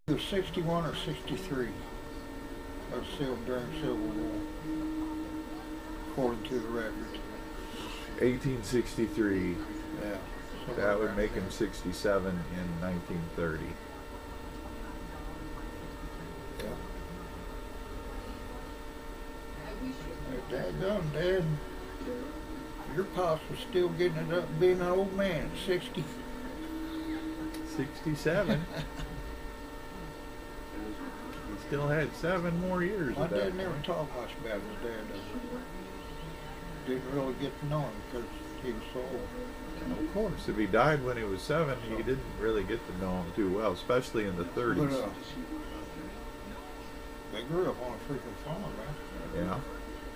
Either 61 or 63 of during Civil War, according to the record. 1863. Yeah. That would make him 67 in 1930. Yeah. Dadgum, Dad, your pops was still getting it up being an old man at 60. 67. He still had 7 more years. My dad never talked much about his dad. Didn't really get to know him because he was so old. And of course, if he died when he was 7, he didn't really get to know him too well, especially in the 30s. But, they grew up on a freaking farm, man. Yeah.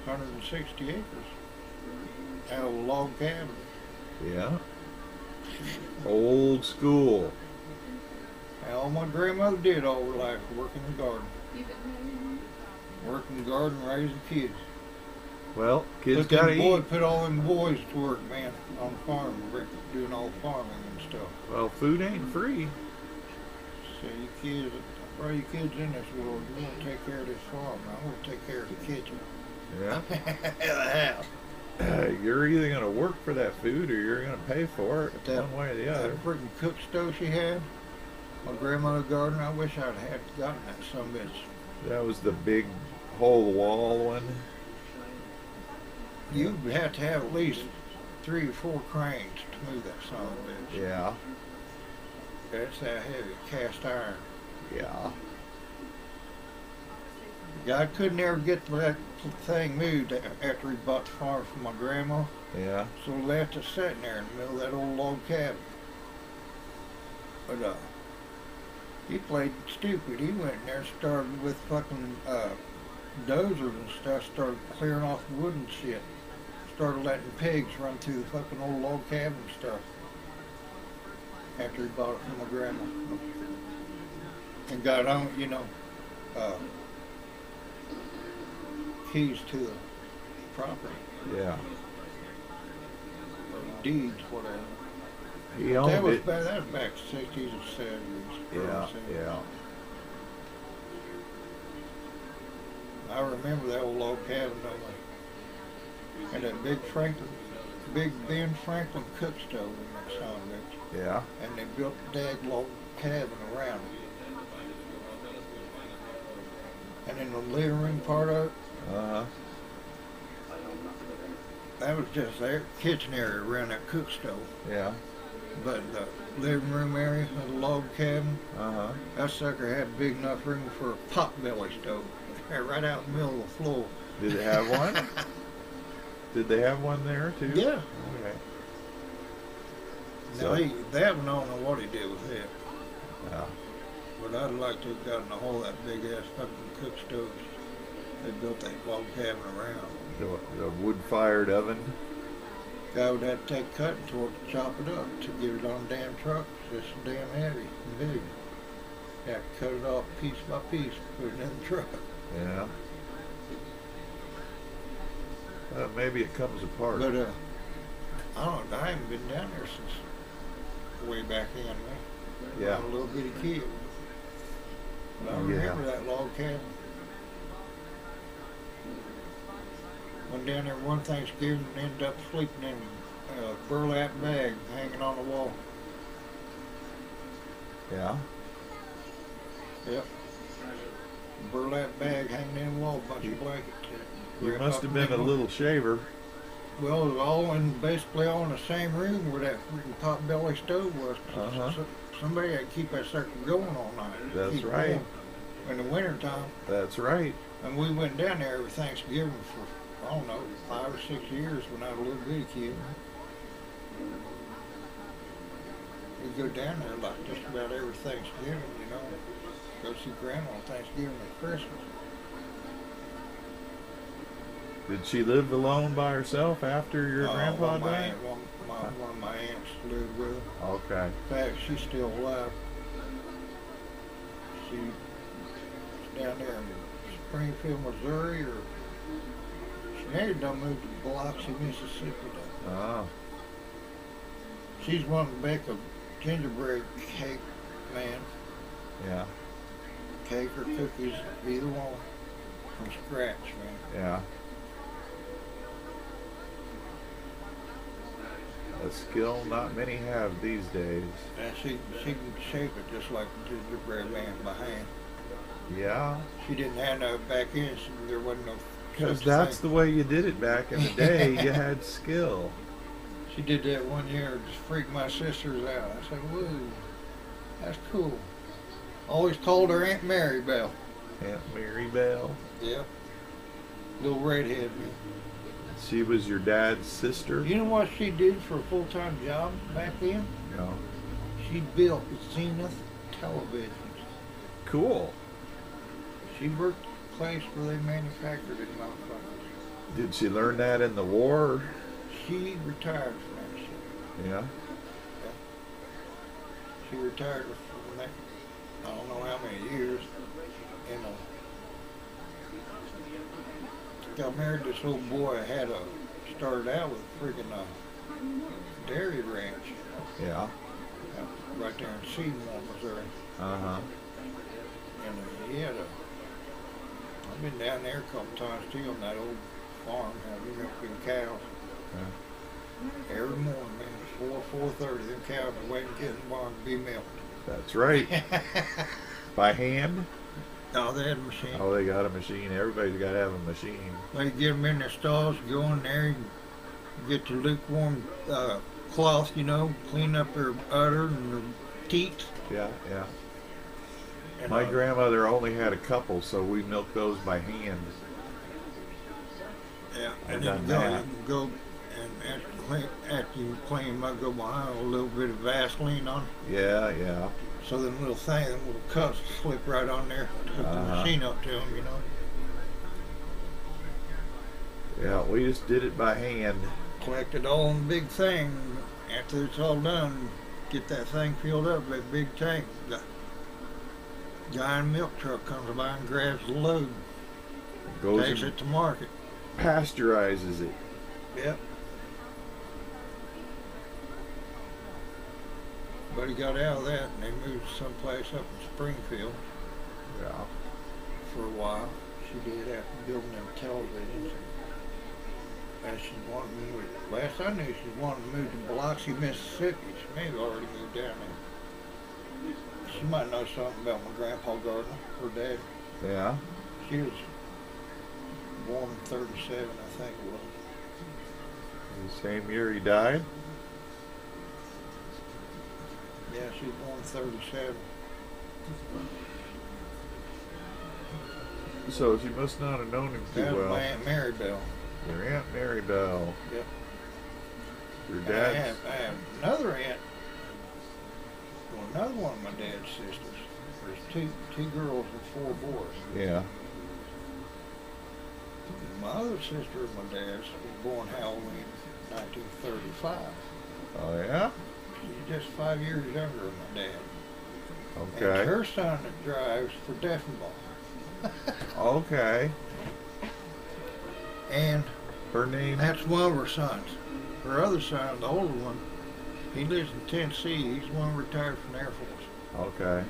160 acres. Had a log cabin. Yeah. Old school. And all my grandmother did all her life, work in the garden. Work in the garden, raising kids. Well, kids gotta eat. Put all them boys to work, man, on the farm, doing all the farming and stuff. Well, food ain't free. So you kids, bring your kids in this world, you want to take care of this farm. I want to take care of the kitchen. Yeah. The house. You're either going to work for that food or you're going to pay for it, one way or the other. That freaking cook stove she had, my grandmother's garden, I wish I'd had gotten that some bitch. That was the big whole wall one. You have to have at least 3 or 4 cranes to move that son of a bitch. Yeah. That's that heavy, cast iron. Yeah. I could never get that thing moved after he bought the farm from my grandma. Yeah. So we left it sitting there in the middle of that old log cabin. But he played stupid. He went in there and started with fucking dozers and stuff, started clearing off wood and shit. Started letting pigs run through the fucking old log cabin stuff. After he bought it from my grandma. And got on, keys to the property. Yeah. Or deeds, whatever. He owned that was it. Back, that was back 60s and 70s. Yeah, yeah. I remember that old log cabin, don't I? And that big Ben Franklin cook stove in that son of a bitch. Yeah. And they built a dag log cabin around it. And in the living room part of it, that was just their kitchen area around that cook stove. Yeah. But the living room area of the log cabin, that sucker had big enough room for a potbelly stove. Right out in the middle of the floor. Did it have one? Did they have one there too? Yeah. Okay. Now that one, I don't know what he did with it. Yeah. But I'd like to have gotten a hold of that big ass fucking cook stove. They built that log cabin around. The wood-fired oven. Guy would have to take cutting torch to chop it up to get it on a damn truck. It's just damn heavy and big. You have to cut it off piece by piece, put it in the truck. Yeah. Maybe it comes apart. But I don't know. I haven't been down there since way back in, man. Yeah. I was a little bitty kid. But I remember that log cabin. Went down there one Thanksgiving and ended up sleeping in a burlap bag hanging on the wall. Yeah. Yep. Burlap bag hanging in the wall, bunch of blankets. You must have been a little shaver. Well, it was basically all in the same room where that freaking potbelly stove was. So somebody had to keep that sucker going all night. That's right. In the wintertime. That's right. And we went down there every Thanksgiving for, I don't know, 5 or 6 years when I was a little bitty kid. We'd go down there like just about every Thanksgiving, go see Grandma on Thanksgiving and Christmas. Did she live alone by herself after your grandpa died? One of my aunts lived with her. Okay. In fact, she's still alive. She's down there in Springfield, Missouri, or she maybe done moved to Biloxi, Mississippi. Oh. She's wanting to bake a gingerbread cake, man. Yeah. cake or cookies, either one, from scratch, man. Yeah. A skill not many have these days. And she can shape it just like the gingerbread man by hand. Yeah. She didn't have no back end, so there wasn't no. Because that's the way you did it back in the day. You had skill. She did that one year, just freaked my sisters out. I said, "Whoa, that's cool." Always called her Aunt Mary Bell. Aunt Mary Bell. Yep. Little redhead man. She was your dad's sister? You know what she did for a full-time job back then? No. She built Zenith televisions. Cool. She worked at a place where they manufactured it, motherfuckers. Did she learn that in the war? She retired from that shit. Yeah. She retired from that, I don't know how many years. And got married to this old boy. Started out with a freaking dairy ranch. Yeah. Right there in Seymour, Missouri. Uh-huh. And he had I've been down there a couple times too on that old farm, having milking cows. Yeah. Every morning, man, 4:30, them cows are waiting to get in the barn to be milked. That's right. By hand? No, they had a machine. Oh, they got a machine. Everybody's got to have a machine. They get them in their stalls, go in there, and get the lukewarm cloth, clean up their udder and their teats. Yeah, yeah. And, My grandmother only had a couple, so we milked those by hand. Yeah, I and done then that. you can go and after you clean them up, go behind a little bit of Vaseline on it. Yeah, yeah. So them little cuts slip right on there, hook the machine up to them, Yeah, we just did it by hand. Collect it all in a big thing. After it's all done, get that thing filled up, that big tank. The guy in a milk truck comes by and grabs the load, Goes takes and it to market. pasteurizes it. Yep. But he got out of that and they moved someplace up in Springfield Yeah. for a while. She did after building them televisions. And she wanted to move. Last I knew, she wanted to move to Biloxi, Mississippi. She may have already moved down there. She might know something about my grandpa Gardner, her dad. Yeah. She was born in 37, I think it was. The same year he died? Yeah, she was born in 37. So she must not have known him too That was well. my Aunt Mary Bell. Your Aunt Mary Bell. Yep. Your And dad's. I have another aunt. Well, another one of my dad's sisters. There's two girls and 4 boys. Yeah. My other sister of my dad's was born Halloween 1935. Oh, yeah? She's just 5 years younger than my dad. Okay. And her son that drives for Deffenbaugh. Okay. And Her name? that's one of her sons. Her other son, the older one, he lives in Tennessee. He's the one retired from the Air Force. Okay.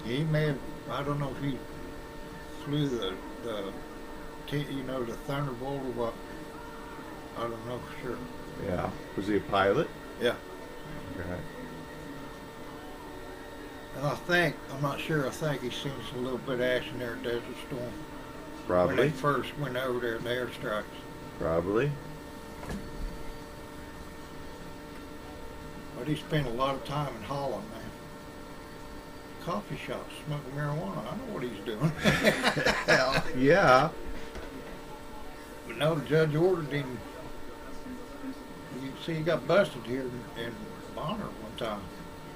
He may have, I don't know if he flew the Thunderbolt or what. I don't know for sure. Yeah. Was he a pilot? Yeah. Okay. And I'm not sure, I think he's seen a little bit of action there at Desert Storm. When Probably. they first went over there in the airstrikes. Probably. But he spent a lot of time in Holland, man. Coffee shops, smoking marijuana. I know what he's doing. Hell, yeah. But no, the judge ordered him. You see, he got busted here in Bonner one time,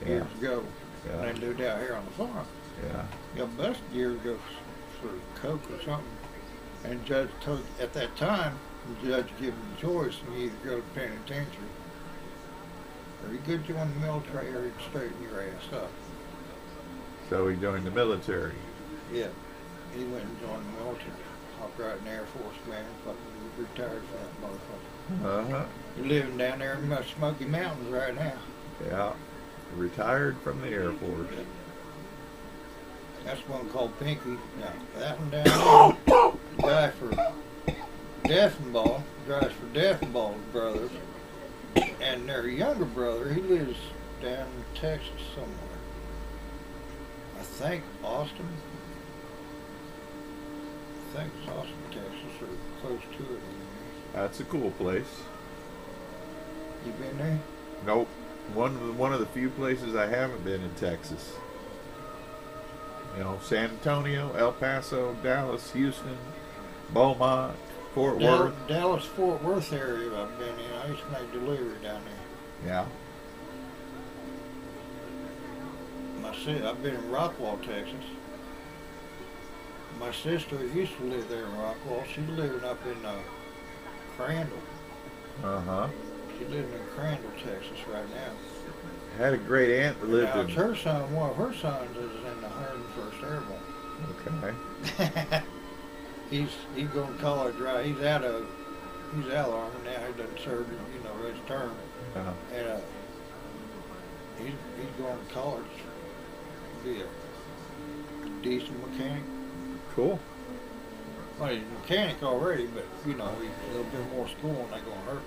years ago. Yeah. They lived out here on the farm. Yeah. He got busted years ago for coke or something. And the judge told, at that time, the judge gave him the choice, and you either go to penitentiary, or you could join the military, or he'd straighten your ass up. So he joined the military. Yeah. He went and joined the military. Hopped right in the Air Force, man. Fucking retired from that motherfucker. Uh-huh. He's living down there in the Smoky Mountains right now. Yeah. Retired from the Air Force. That's one called Pinky. Now, that one down there, guy for Deafenball, drives for Deafenball's brothers. And their younger brother, he lives down in Texas somewhere. I think Austin. I think it's Austin, Texas, or close to it. That's a cool place. You been there? Nope. One of the few places I haven't been in Texas. You know, San Antonio, El Paso, Dallas, Houston, Beaumont, Fort Worth. Dallas, Fort Worth area I've been in. I used to make delivery down there. Yeah. I've been in Rockwall, Texas. My sister used to live there in Rockwall. She's living up in Crandall. Uh-huh. She living in Crandall, Texas right now. I had a great aunt that lived Now, in... it's her son. One of her sons is in the 101st Airborne. Okay. He's going to college, right? He's out of the Army now. He doesn't serve, his term. Uh-huh. And he's going to college to be a diesel mechanic. Cool. Well, he's a mechanic already, but he's a little bit more school and they're going to hurt.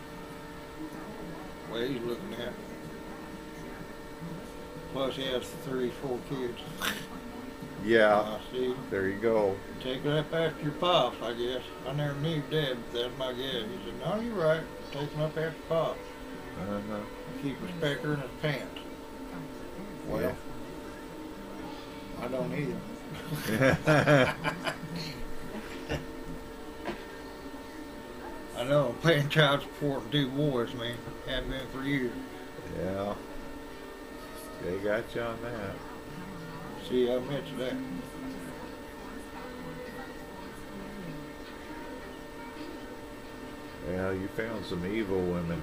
Well, he's looking at. Plus, he has 34 kids. Yeah. See, There you go. take it up after your pops, I guess. I never knew Dad, but that's my guess. He said, "No, you're right. Take him up after pops. Uh-huh. Keep a specker in his pants." Well, Yeah. I don't either. I know, I'm paying child support and 2 boys, man. Haven't been for years. Yeah. They got you on that. See, I mentioned that. Well, you found some evil women.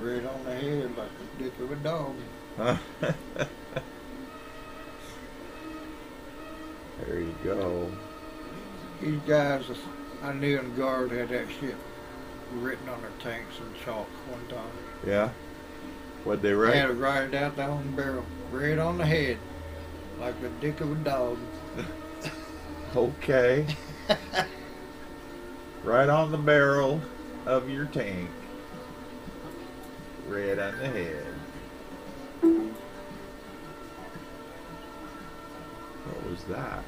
Right on the head like the dick of a dog. There you go. These guys I knew in the Guard had that shit written on their tanks in chalk one time. Yeah? What'd they They write? had to write it out down the barrel. Right on the head. Like the dick of a dog. Okay. Right on the barrel of your tank. Red on the head. What was that?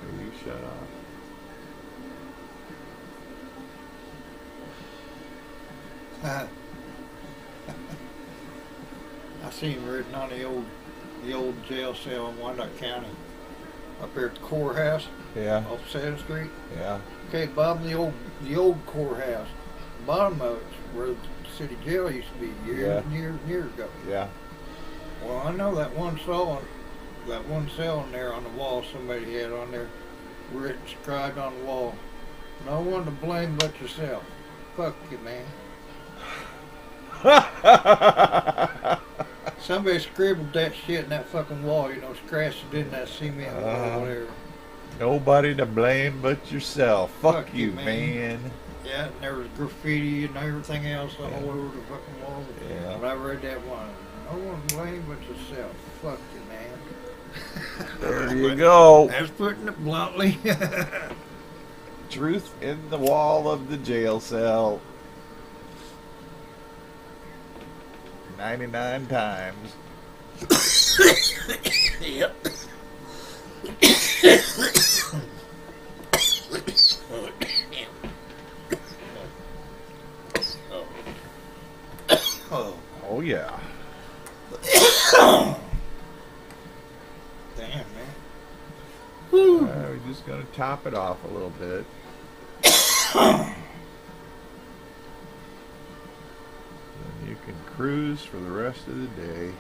Will you shut up? I seen him written on the old jail cell in Wyandotte County. Up there at the courthouse Yeah. off 7th Street. Yeah. Okay, bottom of the old courthouse. Bottom of it's where the city jail used to be years and years and years ago. Yeah. Well, I know that one cell in there on the wall somebody had on there written, scribed on the wall. No one to blame but yourself. Fuck you, man. Somebody scribbled that shit in that fucking wall, scratched it in that cement wall or whatever. Nobody to blame but yourself. Fuck Fuck you, you, man. Yeah, and there was graffiti and everything else all over the fucking wall. Yeah. But I read that one. No one to blame but yourself. Fuck you, man. There you go. That's putting it bluntly. Truth in the wall of the jail cell. 99 times. Yep. Oh yeah. Damn, man. Whew. We're just gonna top it off a little bit. And you can cruise for the rest of the day.